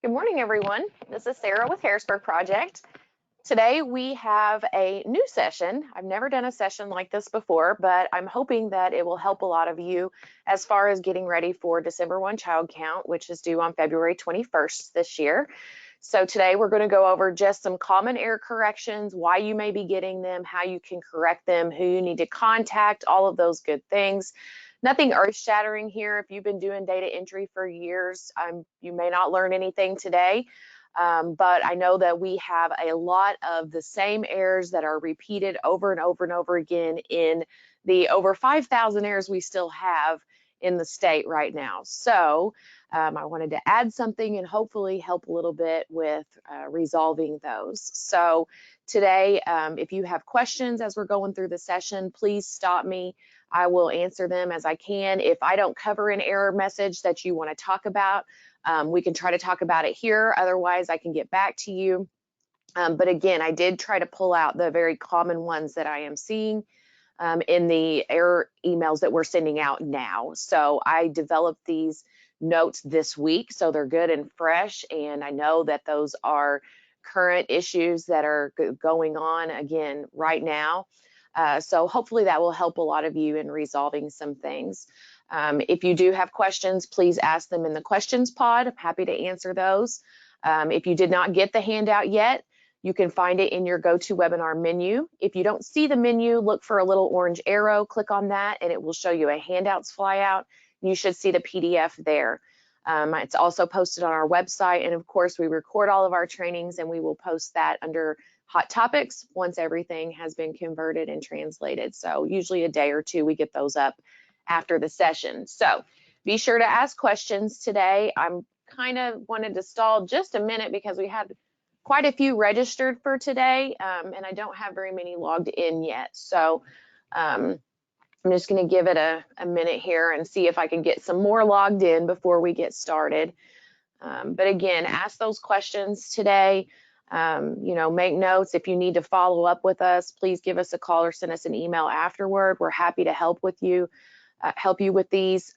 Good morning, everyone. This is Sarah with Harrisburg Project. Today we have a new session. I've never done a session like this before, but I'm hoping that it will help a lot of you as far as getting ready for December 1 child count, which is due on February 21st this year. So today we're going to go over just some common error corrections, why you may be getting them, how you can correct them, who you need to contact, all of those good things. Nothing earth-shattering here. If you've been doing data entry for years, you may not learn anything today, but I know that we have a lot of the same errors that are repeated over and over and over again in the over 5,000 errors we still have in the state right now. So I wanted to add something and hopefully help a little bit with resolving those. So today, if you have questions as we're going through the session, please stop me. I will answer them as I can. If I don't cover an error message that you want to talk about, we can try to talk about it here. Otherwise, I can get back to you. But again, I did try to pull out the very common ones that I am seeing in the error emails that we're sending out now. So I developed these notes this week, so they're good and fresh. And I know that those are current issues that are going on again right now. So hopefully that will help a lot of you in resolving some things. If you do have questions, please ask them in the questions pod. I'm happy to answer those. If you did not get the handout yet, you can find it in your GoToWebinar menu. If you don't see the menu, look for a little orange arrow, click on that, and it will show you a handouts flyout. You should see the PDF there. It's also posted on our website, and of course, we record all of our trainings, and we will post that under Hot Topics once everything has been converted and translated. So usually a day or two, we get those up after the session. So be sure to ask questions today. I'm kind of wanted to stall just a minute because we had quite a few registered for today, and I don't have very many logged in yet. So I'm just going to give it a minute here and see if I can get some more logged in before we get started. But again, ask those questions today. Make notes. If you need to follow up with us, please give us a call or send us an email afterward. We're happy to help you with these.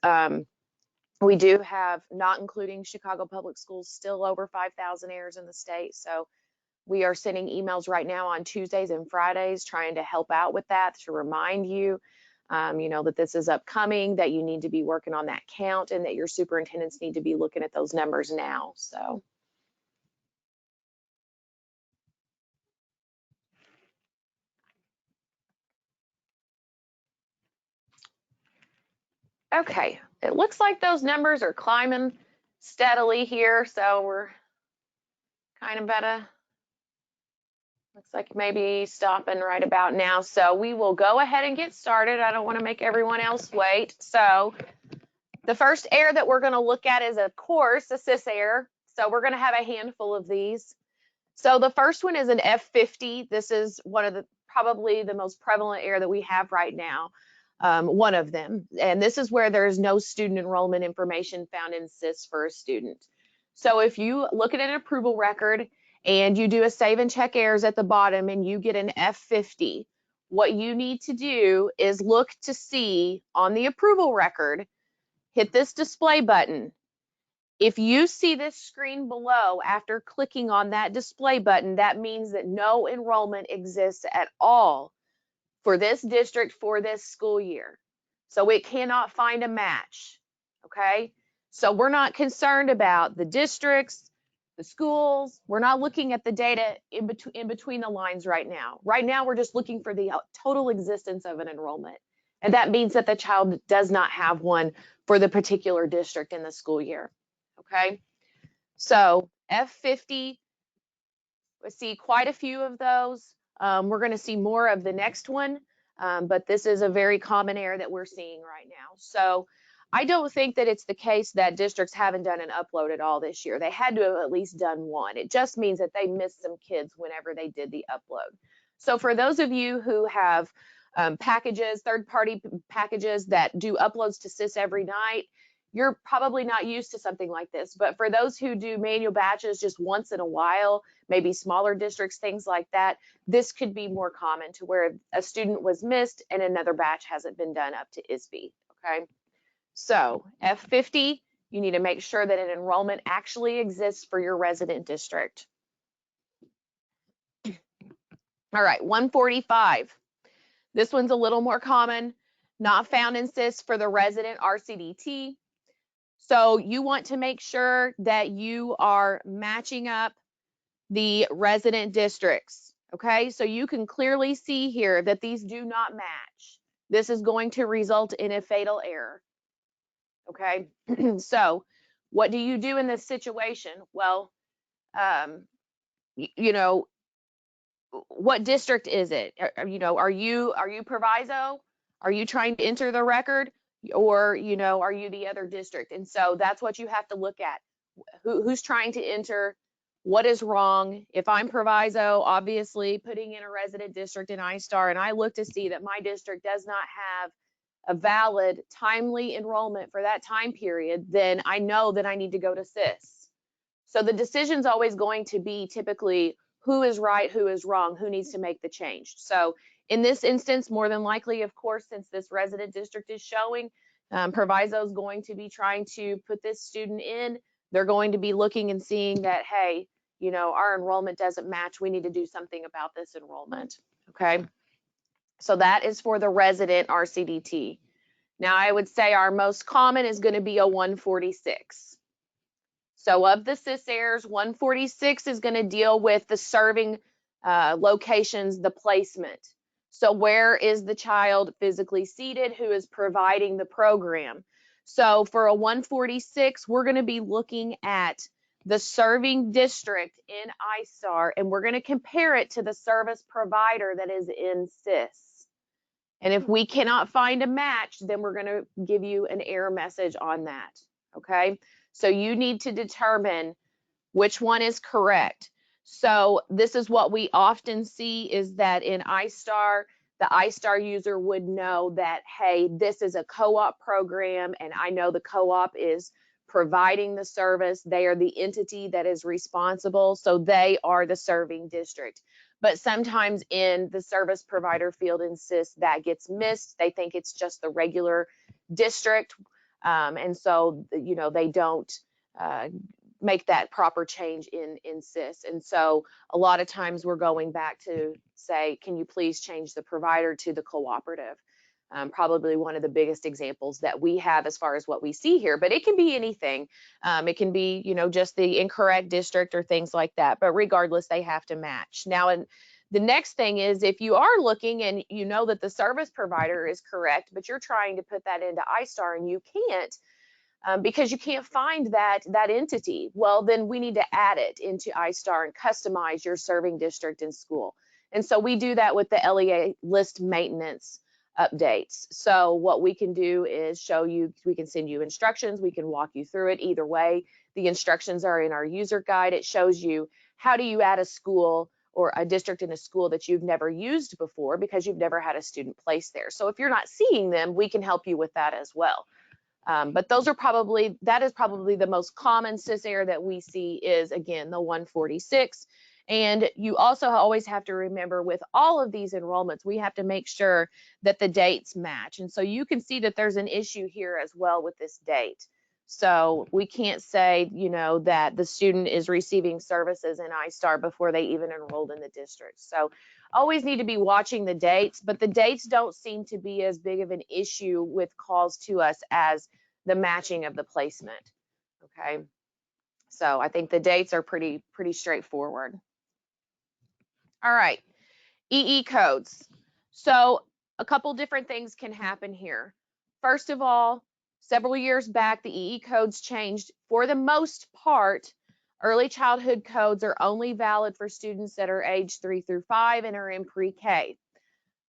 We do have, not including Chicago Public Schools, still over 5,000 errors in the state. So we are sending emails right now on Tuesdays and Fridays trying to help out with that, to remind you, that this is upcoming, that you need to be working on that count, and that your superintendents need to be looking at those numbers now. So. Okay, it looks like those numbers are climbing steadily here, so we're kind of looks like maybe stopping right about now. So we will go ahead and get started. I don't want to make everyone else wait. So the first error that we're going to look at is, of course, a SIS error. So we're going to have a handful of these. So the first one is an F50. This is one of probably the most prevalent error that we have right now. One of them, and this is where there is no student enrollment information found in SIS for a student. So if you look at an approval record and you do a save and check errors at the bottom and you get an F50, what you need to do is look to see on the approval record, hit this display button. If you see this screen below after clicking on that display button, that means that no enrollment exists at all for this district for this school year. So it cannot find a match, okay? So we're not concerned about the districts, the schools. We're not looking at the data in between the lines right now. Right now, we're just looking for the total existence of an enrollment. And that means that the child does not have one for the particular district in the school year, okay? So F50, we see quite a few of those. We're going to see more of the next one, but this is a very common error that we're seeing right now. So I don't think that it's the case that districts haven't done an upload at all this year. They had to have at least done one. It just means that they missed some kids whenever they did the upload. So for those of you who have packages, third-party packages that do uploads to SIS every night, you're probably not used to something like this. But for those who do manual batches just once in a while, maybe smaller districts, things like that, this could be more common, to where a student was missed and another batch hasn't been done up to ISB, okay? So F50 You need to make sure that an enrollment actually exists for your resident district. All right, 145. This one's a little more common, not found in SIS for the resident RCDT. So you want to make sure that you are matching up the resident districts, okay? So you can clearly see here that these do not match. This is going to result in a fatal error, okay? So what do you do in this situation? Well, you know, what district is it? You know, are you proviso? Are you trying to enter the record? Or, you know, are you the other district? And so that's what you have to look at. Who's trying to enter? What is wrong? If I'm proviso, obviously putting in a resident district in iStar, and I look to see that my district does not have a valid, timely enrollment for that time period, then I know that I need to go to SIS. So the decision's always going to be typically who is right, who is wrong, who needs to make the change. So in this instance, more than likely, of course, since this resident district is showing, proviso is going to be trying to put this student in. They're going to be looking and seeing that, hey, you know, our enrollment doesn't match. We need to do something about this enrollment, okay? So that is for the resident RCDT. Now, I would say our most common is going to be a 146. So of the SIS errors, 146 is going to deal with the serving locations, the placement. So where is the child physically seated? Who is providing the program? So for a 146, we're going to be looking at the serving district in iStar, and we're going to compare it to the service provider that is in SIS. And if we cannot find a match, then we're going to give you an error message on that, okay? So you need to determine which one is correct. So this is what we often see is that in iStar, the iStar user would know that, hey, this is a co-op program, and I know the co-op is providing the service. They are the entity that is responsible, so they are the serving district. But sometimes in the service provider field in SIS, that gets missed. They think it's just the regular district. And so, you know, they don't make that proper change in SIS. And so a lot of times we're going back to say, can you please change the provider to the cooperative? Probably one of the biggest examples that we have as far as what we see here, but it can be anything. It can be, you know, just the incorrect district or things like that, but regardless, they have to match. Now, and the next thing is if you are looking and you know that the service provider is correct, but you're trying to put that into iStar and you can't, because you can't find that entity, well, then we need to add it into iStar and customize your serving district and school. And so we do that with the LEA list maintenance updates. So what we can do is show you, we can send you instructions, we can walk you through it either way. The instructions are in our user guide. It shows you how do you add a school or a district in a school that you've never used before because you've never had a student placed there. So if you're not seeing them, we can help you with that as well. But those are probably, that is probably the most common SIS error that we see is, again, the 146. And you also always have to remember with all of these enrollments, we have to make sure that the dates match. And so you can see that there's an issue here as well with this date. So we can't say, you know, that the student is receiving services in iStar before they even enrolled in the district. So always need to be watching the dates, but the dates don't seem to be as big of an issue with calls to us as the matching of the placement. Okay. So I think the dates are pretty straightforward. All right, EE codes. So a couple different things can happen here. First of all, several years back, the EE codes changed. For the most part, early childhood codes are only valid for students that are age 3 through 5 and are in pre-K.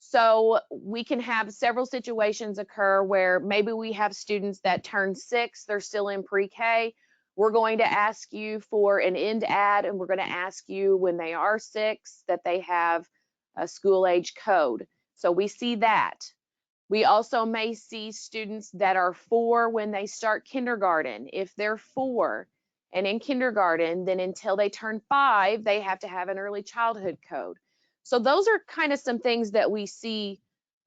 So we can have several situations occur where maybe we have students that turn 6, they're still in pre-K. We're going to ask you for an end add, and we're going to ask you when they are 6 that they have a school age code. So we see that. We also may see students that are 4 when they start kindergarten. If they're 4 and in kindergarten, then until they turn 5, they have to have an early childhood code. So those are kind of some things that we see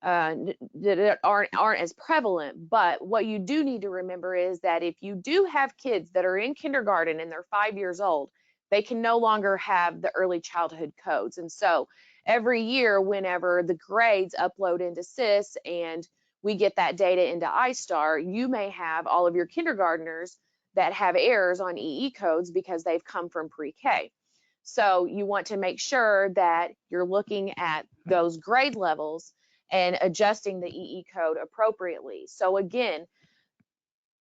that aren't as prevalent. But what you do need to remember is that if you do have kids that are in kindergarten and they're 5 years old, they can no longer have the early childhood codes. And so every year, whenever the grades upload into SIS and we get that data into iStar, you may have all of your kindergartners that have errors on EE codes because they've come from pre-K. So you want to make sure that you're looking at those grade levels and adjusting the EE code appropriately. So again,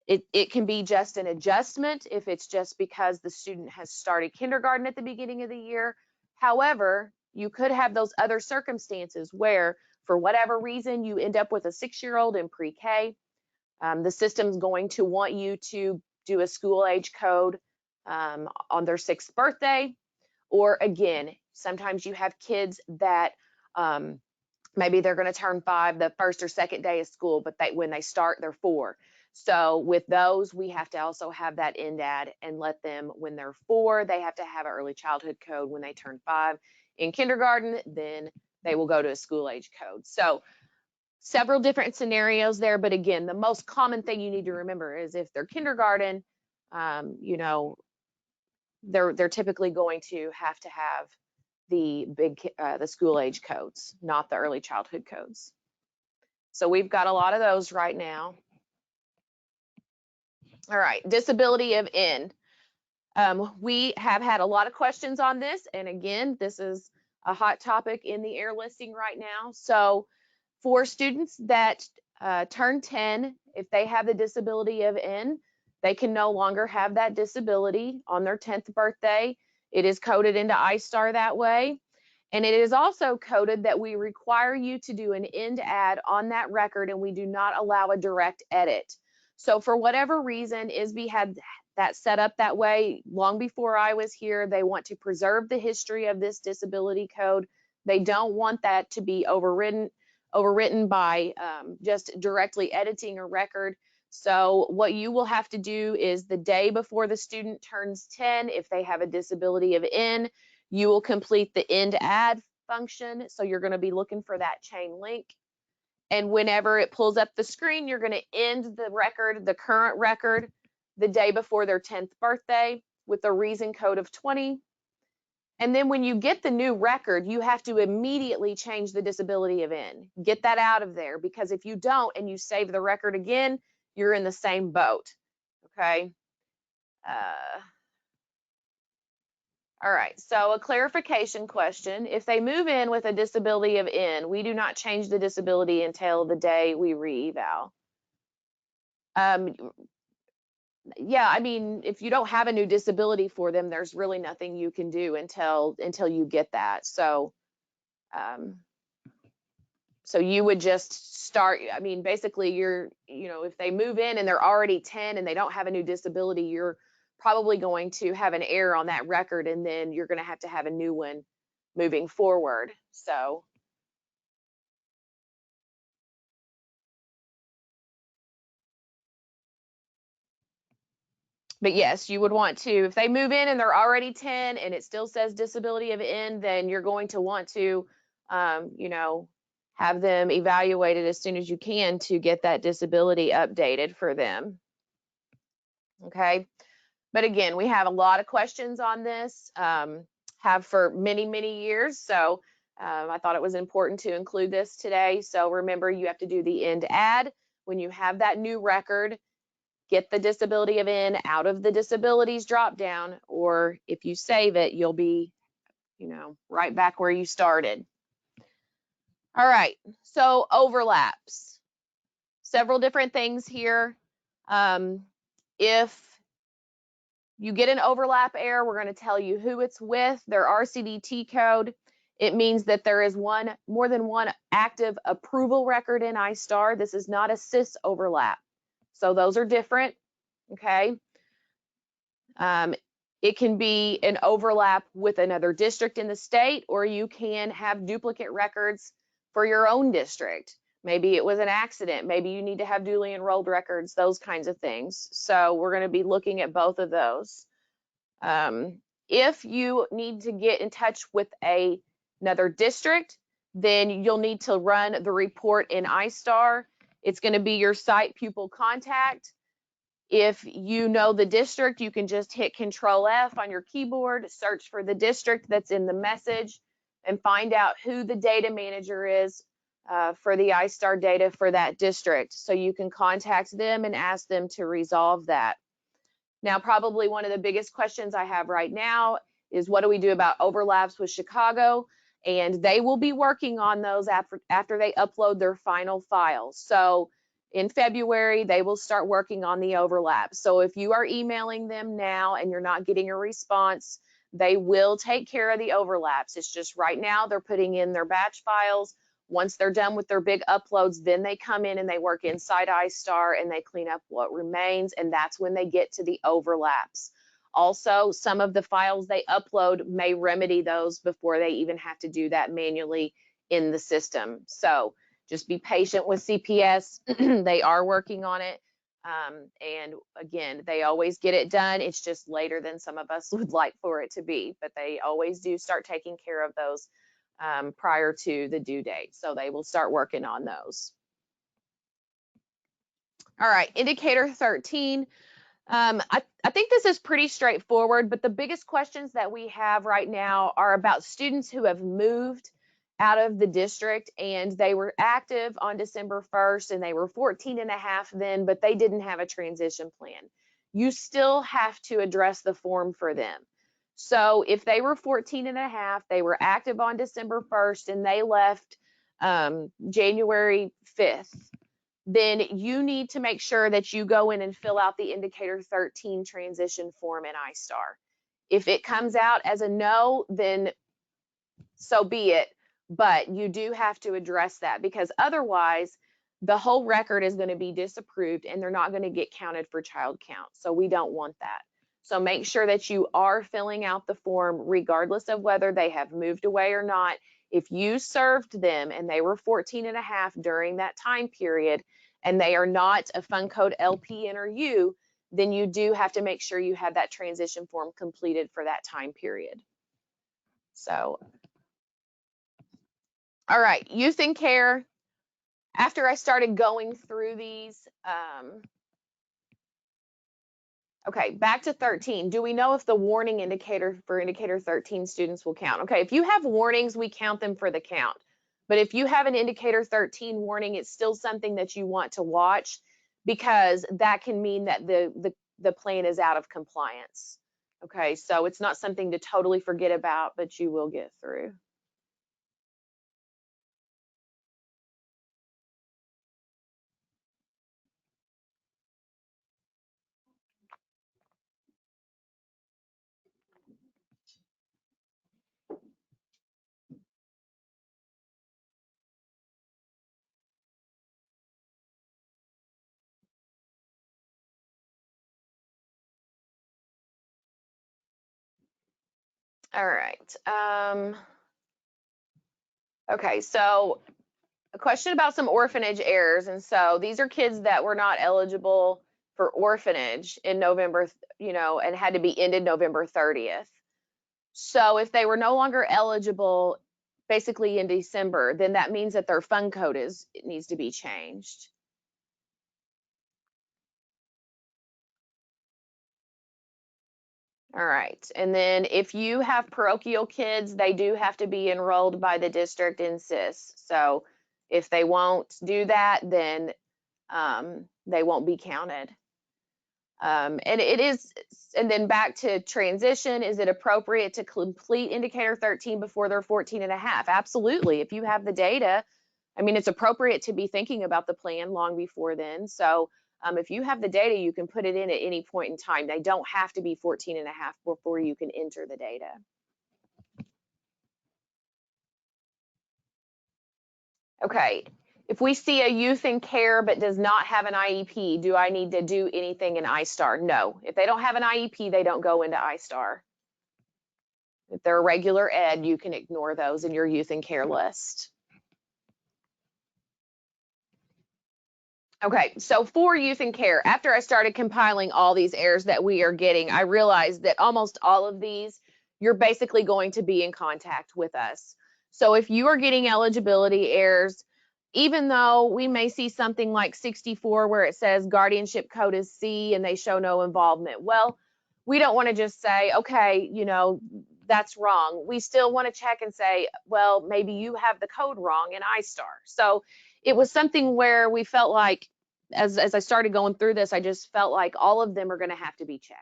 it can be just an adjustment if it's just because the student has started kindergarten at the beginning of the year. However, you could have those other circumstances where, for whatever reason, you end up with a 6-year-old in pre-K. The system's going to want you to do a school age code on their 6th birthday. Or again, sometimes you have kids that maybe they're going to turn 5 the first or second day of school, but when they start, they're 4. So with those, we have to also have that INDAD and let them, when they're 4, they have to have an early childhood code. When they turn 5 in kindergarten, then they will go to a school age code. So several different scenarios there, but again, the most common thing you need to remember is if they're kindergarten, you know, they're typically going to have the school age codes, not the early childhood codes. So we've got a lot of those right now. All right, disability of N. We have had a lot of questions on this, and again, this is a hot topic in the air listing right now. So for students that turn 10, if they have the disability of N, they can no longer have that disability on their 10th birthday. It is coded into iStar that way. And it is also coded that we require you to do an INDAD on that record, and we do not allow a direct edit. So for whatever reason, ISB had that set up that way long before I was here. They want to preserve the history of this disability code. They don't want that to be overwritten by just directly editing a record. So what you will have to do is the day before the student turns 10, if they have a disability of N, you will complete the INDAD function. So you're going to be looking for that chain link. And whenever it pulls up the screen, you're going to end the record, the current record, the day before their 10th birthday with a reason code of 20. And then when you get the new record, you have to immediately change the disability of N. Get that out of there, because if you don't and you save the record again, you're in the same boat, okay? All right, so a clarification question. If they move in with a disability of N, we do not change the disability until the day we re-eval. Yeah, I mean, if you don't have a new disability for them, there's really nothing you can do until you get that. So, so you would just start, I mean, basically if they move in and they're already 10 and they don't have a new disability, you're probably going to have an error on that record, and then you're going to have a new one moving forward. So but yes, you would want to, if they move in and they're already 10 and it still says disability of N, then you're going to want to have them evaluated as soon as you can to get that disability updated for them. Okay. But again, we have a lot of questions on this, have for many, many years. So I thought it was important to include this today. So remember, you have to do the INDAD when you have that new record. Get the disability of N out of the disabilities drop down, or if you save it, you'll be, right back where you started. All right, so overlaps. Several different things here. If you get an overlap error, we're going to tell you who it's with, their RCDT code. It means that there is more than one active approval record in iStar. This is not a SIS overlap. So those are different, okay? It can be an overlap with another district in the state, or you can have duplicate records for your own district. Maybe it was an accident. Maybe you need to have duly enrolled records, those kinds of things. So we're going to be looking at both of those. If you need to get in touch with another district, then you'll need to run the report in iStar. It's going to be your site pupil contact. If you know the district, you can just hit Control F on your keyboard, search for the district that's in the message, and find out who the data manager is for the iStar data for that district. So you can contact them and ask them to resolve that. Now, probably one of the biggest questions I have right now is, what do we do about overlaps with Chicago? And they will be working on those after they upload their final files. So in February, they will start working on the overlap. So if you are emailing them now and you're not getting a response, they will take care of the overlaps. It's just right now they're putting in their batch files. Once they're done with their big uploads, then they come in and they work inside iStar and they clean up what remains, and that's when they get to the overlaps. Also, some of the files they upload may remedy those before they even have to do that manually in the system. So just be patient with CPS. They are working on it. And again, they always get it done. It's just later than some of us would like for it to be, but they always do start taking care of those prior to the due date. So they will start working on those. All right, indicator 13. I think this is pretty straightforward, but the biggest questions that we have right now are about students who have moved out of the district and they were active on December 1st and they were 14 and a half then, but they didn't have a transition plan. You still have to address the form for them. So if they were 14 and a half, they were active on December 1st and they left January 5th, then you need to make sure that you go in and fill out the indicator 13 transition form in iStar. If it comes out as a no, then so be it, but you do have to address that, because otherwise the whole record is going to be disapproved and they're not going to get counted for child count. So we don't want that. So make sure that you are filling out the form regardless of whether they have moved away or not. If you served them and they were 14 and a half during that time period and they are not a fund code LPN or U, then you do have to make sure you have that transition form completed for that time period. So, all right, youth in care. After I started going through these, okay, back to 13. Do we know if the warning indicator for indicator 13 students will count? Okay, if you have warnings, we count them for the count. But if you have an indicator 13 warning, it's still something that you want to watch, because that can mean that the plan is out of compliance. Okay, so it's not something to totally forget about, but you will get through. All right. Okay, so a question about some orphanage errors. And so these are kids that were not eligible for orphanage in November, and had to be ended November 30th. So if they were no longer eligible basically in December, then that means that their fund code needs to be changed. All right, and then if you have parochial kids, they do have to be enrolled by the district in SIS. So if they won't do that, then they won't be counted. And then back to transition, is it appropriate to complete indicator 13 before they're 14 and a half? Absolutely. If you have the data, I mean, it's appropriate to be thinking about the plan long before then. So if you have the data, you can put it in at any point in time. They don't have to be 14 and a half before you can enter the data. Okay, if we see a youth in care but does not have an IEP, do I need to do anything in iStar? No. If they don't have an IEP, they don't go into iStar. If they're a regular ed, you can ignore those in your youth in care list. Okay, so for youth in care, after I started compiling all these errors that we are getting, I realized that almost all of these, you're basically going to be in contact with us. So if you are getting eligibility errors, even though we may see something like 64 where it says guardianship code is C and they show no involvement, well, we don't want to just say, okay, that's wrong. We still want to check and say, well, maybe you have the code wrong in iStar. So it was something where we felt like, as I started going through this, I just felt like all of them are going to have to be checked.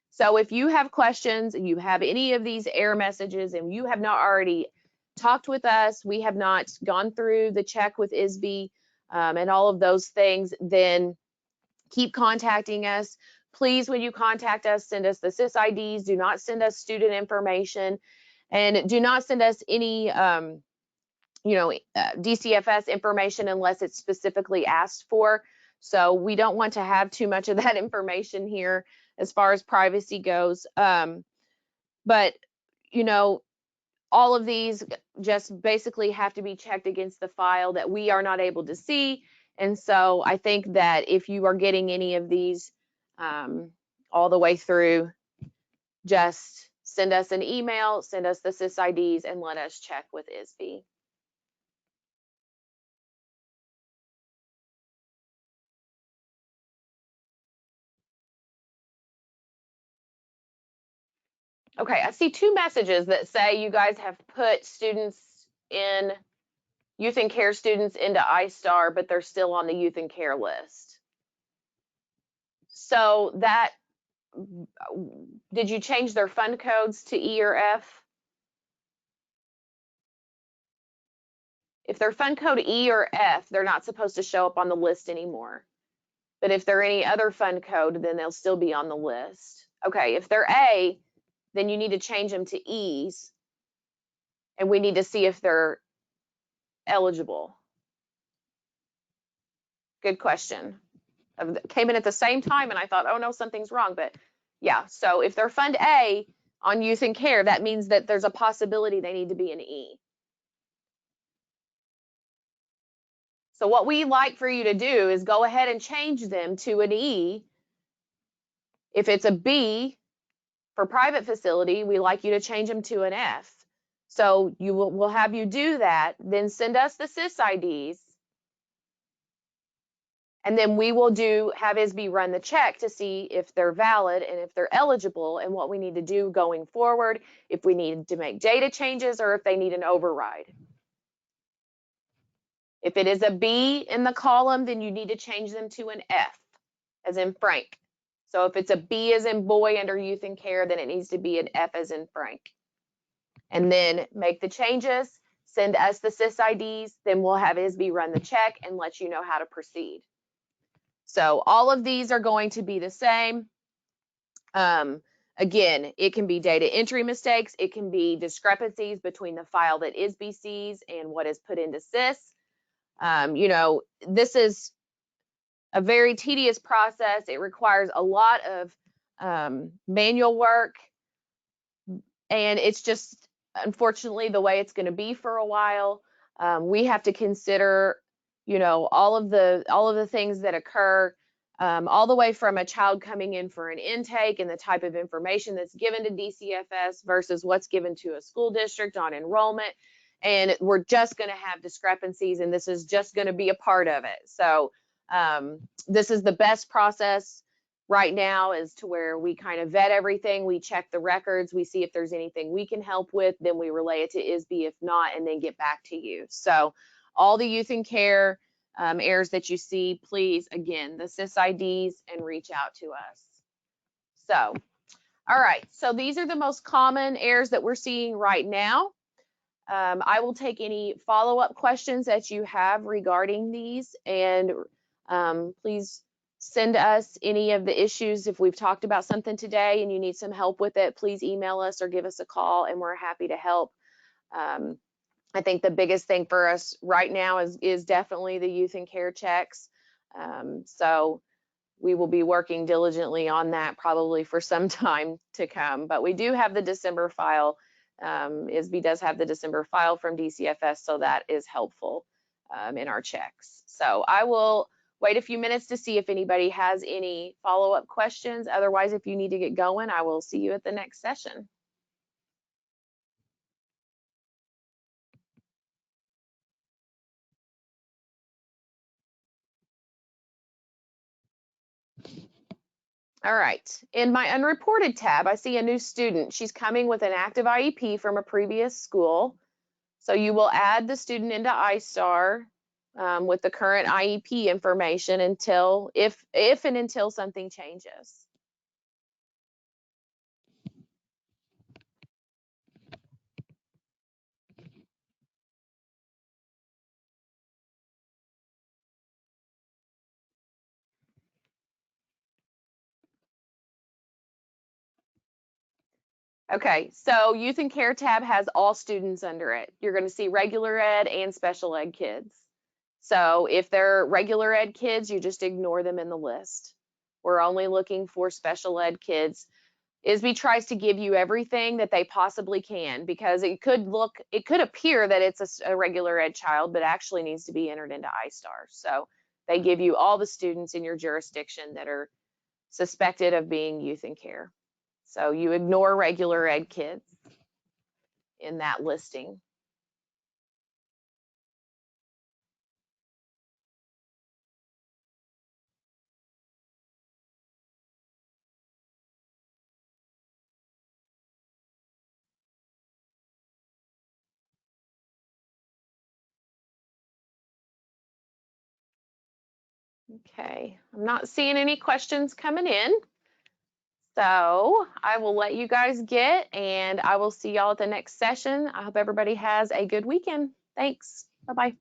So if you have questions, you have any of these error messages, and you have not already talked with us, we have not gone through the check with ISB and all of those things, then keep contacting us. Please, when you contact us, send us the SysIDs. Do not send us student information, and do not send us any DCFS information unless it's specifically asked for. So we don't want to have too much of that information here as far as privacy goes. But all of these just basically have to be checked against the file that we are not able to see. And so I think that if you are getting any of these all the way through, just send us an email, send us the SysIDs, and let us check with ISB. Okay, I see two messages that say you guys have put students in Youth and Care students into iStar, but they're still on the Youth and Care list. So that, did you change their fund codes to E or F? If they're fund code E or F, they're not supposed to show up on the list anymore. But if they're any other fund code, then they'll still be on the list. Okay, if they're A, then you need to change them to E's, and we need to see if they're eligible. Good question. Came in at the same time, and I thought, oh no, something's wrong. But yeah, so if they're Fund A on Youth and Care, that means that there's a possibility they need to be an E. So what we like for you to do is go ahead and change them to an E. If it's a B for private facility, we like you to change them to an F. So we'll have you do that, then send us the SysIDs, and then we will have ISB run the check to see if they're valid and if they're eligible and what we need to do going forward, if we need to make data changes or if they need an override. If it is a B in the column, then you need to change them to an F, as in Frank. So if it's a B as in boy under Youth and Care, then it needs to be an F as in Frank. And then make the changes, send us the SysIDs, then we'll have ISB run the check and let you know how to proceed. So all of these are going to be the same. Again, it can be data entry mistakes. It can be discrepancies between the file that ISB sees and what is put into Sys. This is a very tedious process. It requires a lot of manual work, and it's just unfortunately the way it's going to be for a while. We have to consider, all of the things that occur, all the way from a child coming in for an intake and the type of information that's given to DCFS versus what's given to a school district on enrollment. And we're just going to have discrepancies, and this is just going to be a part of it. So this is the best process right now, is to where we kind of vet everything. We check the records. We see if there's anything we can help with. Then we relay it to ISB if not, and then get back to you. So all the Youth and Care errors that you see, please, again, the SysIDs, and reach out to us. So, all right. So these are the most common errors that we're seeing right now. I will take any follow-up questions that you have regarding these, and please send us any of the issues. If we've talked about something today and you need some help with it, please email us or give us a call, and we're happy to help. I think the biggest thing for us right now is definitely the Youth and Care checks. So we will be working diligently on that probably for some time to come. But we do have the December file. ISB does have the December file from DCFS, so that is helpful in our checks. So I will wait a few minutes to see if anybody has any follow-up questions. Otherwise, if you need to get going, I will see you at the next session. All right, in my unreported tab, I see a new student. She's coming with an active IEP from a previous school. So you will add the student into iStar with the current IEP information until, if and until something changes. Okay, so Youth and Care tab has all students under it. You're going to see regular ed and special ed kids. So if they're regular ed kids, you just ignore them in the list. We're only looking for special ed kids. ISB tries to give you everything that they possibly can, because it could appear that it's a regular ed child, but actually needs to be entered into iStar. So they give you all the students in your jurisdiction that are suspected of being youth and care. So you ignore regular ed kids in that listing. Okay, I'm not seeing any questions coming in. So I will let you guys get, and I will see y'all at the next session. I hope everybody has a good weekend. Thanks. Bye-bye.